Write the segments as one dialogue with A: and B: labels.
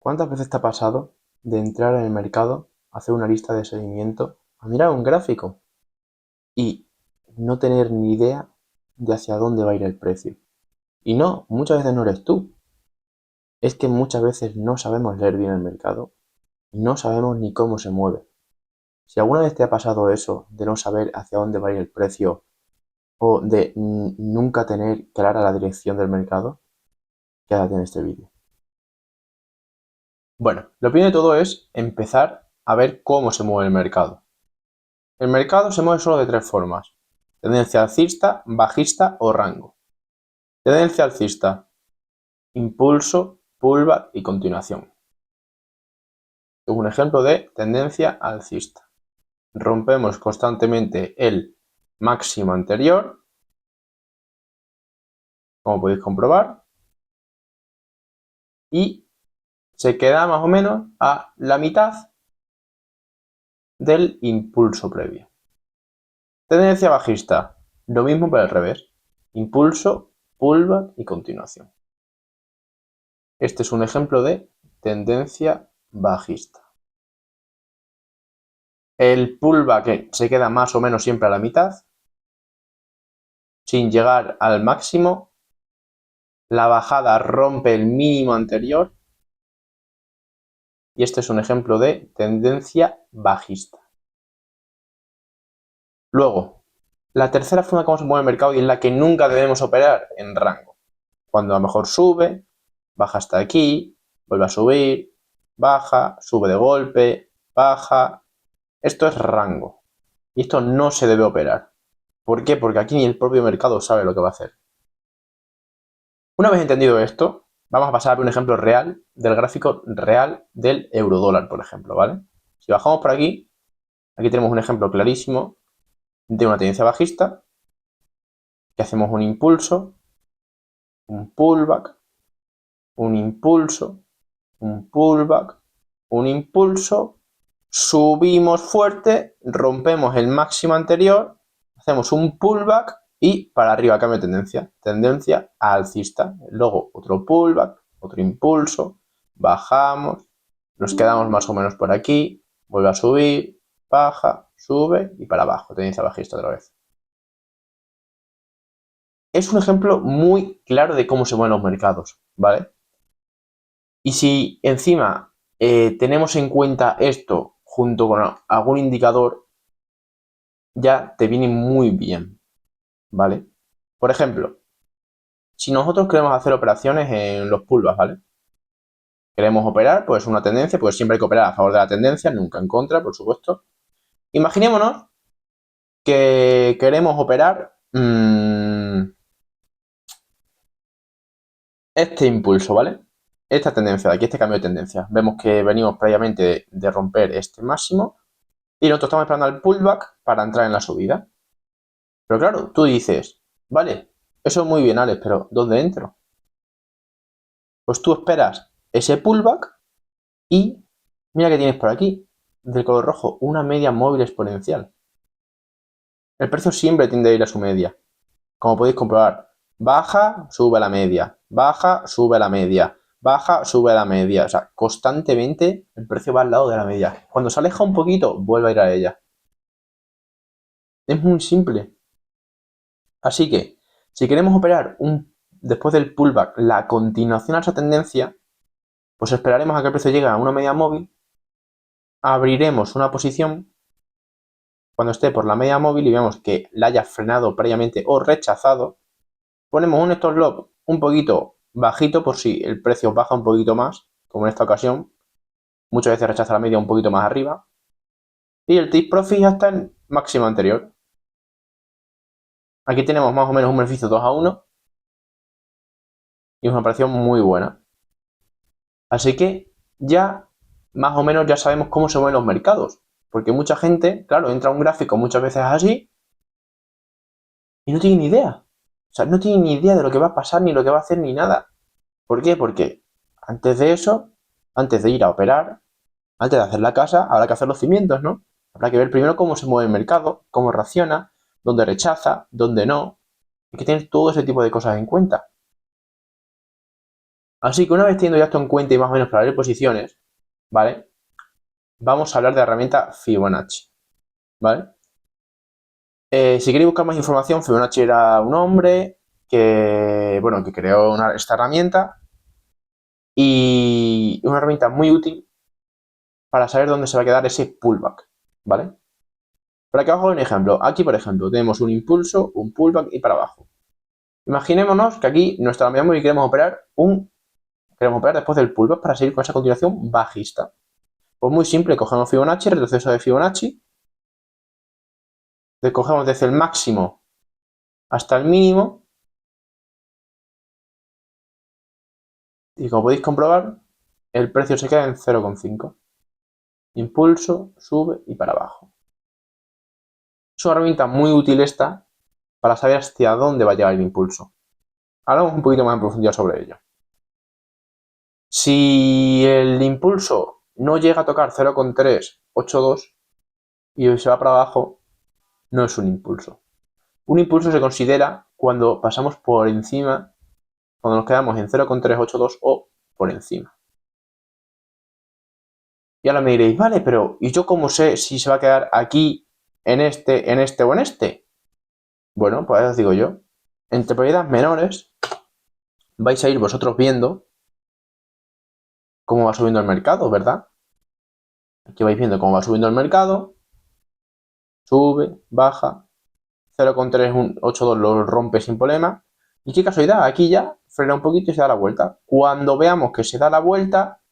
A: ¿Cuántas veces te ha pasado de entrar en el mercado, hacer una lista de seguimiento, a mirar un gráfico y no tener ni idea de hacia dónde va a ir el precio? Y no, muchas veces no eres tú. Es que muchas veces no sabemos leer bien el mercado y no sabemos ni cómo se mueve. Si alguna vez te ha pasado eso de no saber hacia dónde va a ir el precio o de nunca tener clara la dirección del mercado, quédate en este vídeo. Bueno, lo primero de todo es empezar a ver cómo se mueve el mercado. El mercado se mueve solo de tres formas: tendencia alcista, bajista o rango. Tendencia alcista: impulso, pullback y continuación. Es un ejemplo de tendencia alcista. Rompemos constantemente el máximo anterior, como podéis comprobar, y se queda más o menos a la mitad del impulso previo. Tendencia bajista: lo mismo pero al revés: impulso, pullback y continuación. Este es un ejemplo de tendencia bajista. El pullback se queda más o menos siempre a la mitad, sin llegar al máximo. La bajada rompe el mínimo anterior. Y este es un ejemplo de tendencia bajista. Luego, la tercera forma como se mueve el mercado y en la que nunca debemos operar: en rango. Cuando a lo mejor sube, baja hasta aquí, vuelve a subir, baja, sube de golpe, baja. Esto es rango. Y esto no se debe operar. ¿Por qué? Porque aquí ni el propio mercado sabe lo que va a hacer. Una vez entendido esto, vamos a pasar a ver un ejemplo real del gráfico real del eurodólar, por ejemplo, ¿vale? Si bajamos por aquí, aquí tenemos un ejemplo clarísimo de una tendencia bajista, que hacemos un impulso, un pullback, un impulso, un pullback, un impulso, subimos fuerte, rompemos el máximo anterior, hacemos un pullback y para arriba cambio de tendencia alcista. Luego otro pullback, otro impulso, bajamos, nos quedamos más o menos por aquí, vuelve a subir, baja, sube y para abajo, tendencia bajista otra vez. Es un ejemplo muy claro de cómo se mueven los mercados, ¿vale? Y si encima tenemos en cuenta esto junto con algún indicador, ya te viene muy bien, ¿vale? Por ejemplo, si nosotros queremos hacer operaciones en los pullbacks, ¿vale? Queremos operar, pues una tendencia, pues siempre hay que operar a favor de la tendencia, nunca en contra, por supuesto. Imaginémonos que queremos operar este impulso, ¿vale? Esta tendencia de aquí, este cambio de tendencia. Vemos que venimos previamente de romper este máximo y nosotros estamos esperando al pullback para entrar en la subida. Pero claro, tú dices, vale, eso es muy bien, Alex, pero ¿dónde entro? Pues tú esperas ese pullback y mira que tienes por aquí, del color rojo, una media móvil exponencial. El precio siempre tiende a ir a su media. Como podéis comprobar, baja, sube a la media, baja, sube a la media, baja, sube a la media. O sea, constantemente el precio va al lado de la media. Cuando se aleja un poquito, vuelve a ir a ella. Es muy simple. Así que, si queremos operar después del pullback la continuación a esa tendencia, pues esperaremos a que el precio llegue a una media móvil, abriremos una posición cuando esté por la media móvil y vemos que la haya frenado previamente o rechazado. Ponemos un stop loss un poquito bajito por si el precio baja un poquito más, como en esta ocasión. Muchas veces rechaza la media un poquito más arriba. Y el take profit ya está en máximo anterior. Aquí tenemos más o menos un beneficio 2-1 y es una operación muy buena. Así que ya más o menos ya sabemos cómo se mueven los mercados. Porque mucha gente, claro, entra a un gráfico muchas veces así y no tiene ni idea. O sea, no tiene ni idea de lo que va a pasar, ni lo que va a hacer, ni nada. ¿Por qué? Porque antes de eso, antes de ir a operar, antes de hacer la casa, habrá que hacer los cimientos, ¿no? Habrá que ver primero cómo se mueve el mercado, cómo reacciona, dónde rechaza, dónde no. Hay que tener todo ese tipo de cosas en cuenta. Así que una vez teniendo ya esto en cuenta y más o menos para ver posiciones, ¿vale? Vamos a hablar de la herramienta Fibonacci, ¿vale? Si queréis buscar más información, Fibonacci era un hombre que, bueno, que creó esta herramienta y una herramienta muy útil para saber dónde se va a quedar ese pullback, ¿vale? Por aquí abajo hay un ejemplo. Aquí, por ejemplo, tenemos un impulso, un pullback y para abajo. Imaginémonos que aquí nuestra media móvil queremos operar después del pullback para seguir con esa continuación bajista. Pues muy simple, cogemos Fibonacci, retroceso de Fibonacci, cogemos desde el máximo hasta el mínimo y como podéis comprobar, el precio se queda en 0,5. Impulso, sube y para abajo. Es una herramienta muy útil esta para saber hacia dónde va a llegar el impulso. Hablamos un poquito más en profundidad sobre ello. Si el impulso no llega a tocar 0,382 y se va para abajo, no es un impulso. Un impulso se considera cuando pasamos por encima, cuando nos quedamos en 0,382 o por encima. Y ahora me diréis, vale, pero ¿y yo cómo sé si se va a quedar aquí, en este o en este? Bueno, pues os digo yo. Entre propiedades menores vais a ir vosotros viendo cómo va subiendo el mercado, ¿verdad? Aquí vais viendo cómo va subiendo el mercado. Sube, baja. 0,382 lo rompe sin problema. Y qué casualidad, aquí ya frena un poquito y se da la vuelta. Cuando veamos que se da la vuelta,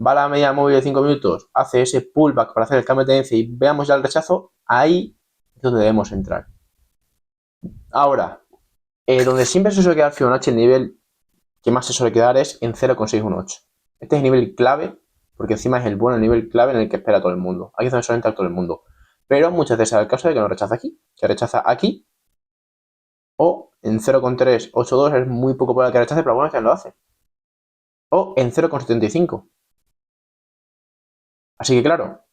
A: va a la media móvil de 5 minutos, hace ese pullback para hacer el cambio de tendencia y veamos ya el rechazo, ahí es donde debemos entrar. Ahora, donde siempre se suele quedar Fibonacci, el nivel que más se suele quedar es en 0,618. Este es el nivel clave, porque encima es el bueno nivel clave en el que espera todo el mundo. Aquí es donde suele entrar todo el mundo. Pero muchas veces es el caso de que no rechaza aquí, que rechaza aquí, o en 0,382 es muy poco probable que rechace, pero bueno, que lo hace. O en 0,75. Así que claro,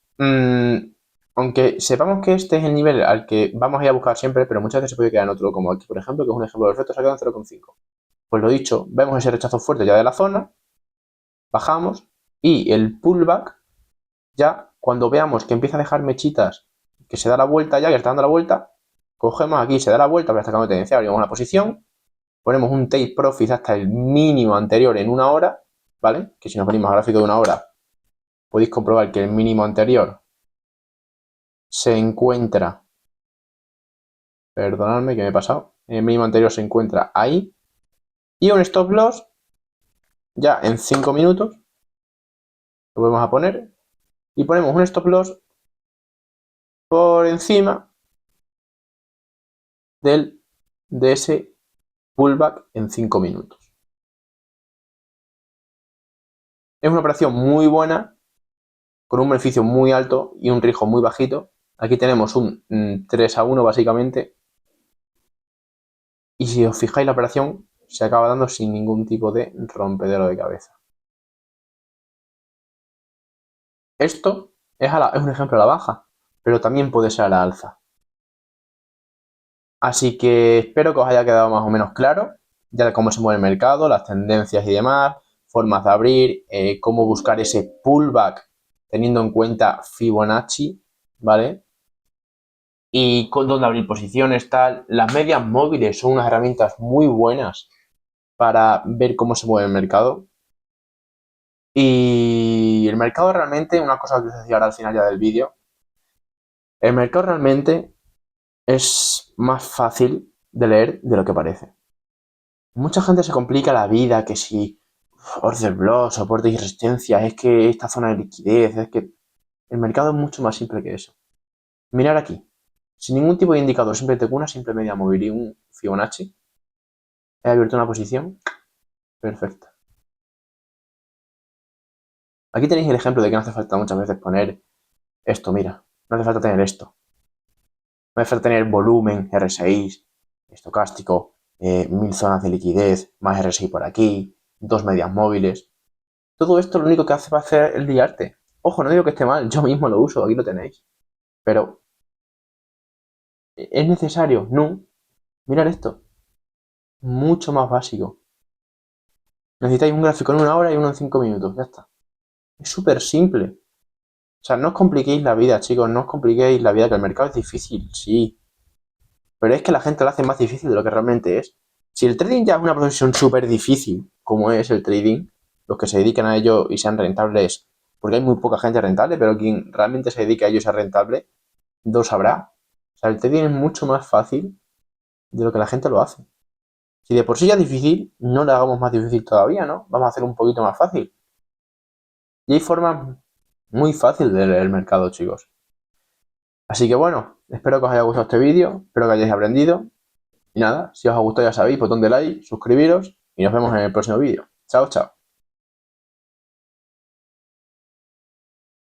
A: aunque sepamos que este es el nivel al que vamos a ir a buscar siempre, pero muchas veces se puede quedar en otro, como aquí, por ejemplo, que es un ejemplo perfecto, se ha quedado en 0,5. Pues lo dicho, vemos ese rechazo fuerte ya de la zona, bajamos y el pullback, ya cuando veamos que empieza a dejar mechitas, que se da la vuelta ya, que está dando la vuelta, cogemos aquí, se da la vuelta, pero está cambiando de tendencia, abrimos una posición, ponemos un take profit hasta el mínimo anterior en una hora, ¿vale? Que si nos venimos al gráfico de una hora, podéis comprobar que el mínimo anterior se encuentra, perdonadme que me he pasado, el mínimo anterior se encuentra ahí, y un stop loss ya en 5 minutos, lo volvemos a poner, y ponemos un stop loss por encima de ese pullback en 5 minutos. Es una operación muy buena, con un beneficio muy alto y un riesgo muy bajito. Aquí tenemos un 3-1 básicamente. Y si os fijáis, la operación se acaba dando sin ningún tipo de rompedero de cabeza. Esto es un ejemplo a la baja, pero también puede ser a la alza. Así que espero que os haya quedado más o menos claro ya de cómo se mueve el mercado, las tendencias y demás, formas de abrir, cómo buscar ese pullback teniendo en cuenta Fibonacci, ¿vale? Y con dónde abrir posiciones, tal. Las medias móviles son unas herramientas muy buenas para ver cómo se mueve el mercado. Y el mercado realmente, una cosa que os decía ahora al final ya del vídeo, el mercado realmente es más fácil de leer de lo que parece. Mucha gente se complica la vida, que si order block, soporte y resistencia, es que esta zona de liquidez, es que el mercado es mucho más simple que eso. Mirar aquí, sin ningún tipo de indicador, simplemente con una simple media móvil y un Fibonacci, he abierto una posición perfecta. Aquí tenéis el ejemplo de que no hace falta muchas veces poner esto, mira, no hace falta tener esto. No hace falta tener volumen, RSI, estocástico, 1000 zonas de liquidez, más RSI por aquí, 2 medias móviles. Todo esto lo único que hace va a hacer es liarte. Ojo, no digo que esté mal, yo mismo lo uso, aquí lo tenéis. Pero, ¿es necesario? No. Mirad esto. Mucho más básico. Necesitáis un gráfico en 1 hora y uno en 5 minutos. Ya está. Es súper simple. O sea, no os compliquéis la vida, chicos. No os compliquéis la vida, que el mercado es difícil, sí. Pero es que la gente lo hace más difícil de lo que realmente es. Si el trading ya es una profesión súper difícil, como es el trading, los que se dedican a ello y sean rentables, porque hay muy poca gente rentable, pero quien realmente se dedica a ello y sea rentable, lo sabrá. O sea, el trading es mucho más fácil de lo que la gente lo hace. Si de por sí ya es difícil, no le hagamos más difícil todavía, ¿no? Vamos a hacer un poquito más fácil. Y hay formas muy fáciles de leer el mercado, chicos. Así que bueno, espero que os haya gustado este vídeo, espero que hayáis aprendido. Y nada, si os ha gustado ya sabéis, botón de like, suscribiros y nos vemos en el próximo vídeo. Chao, chao.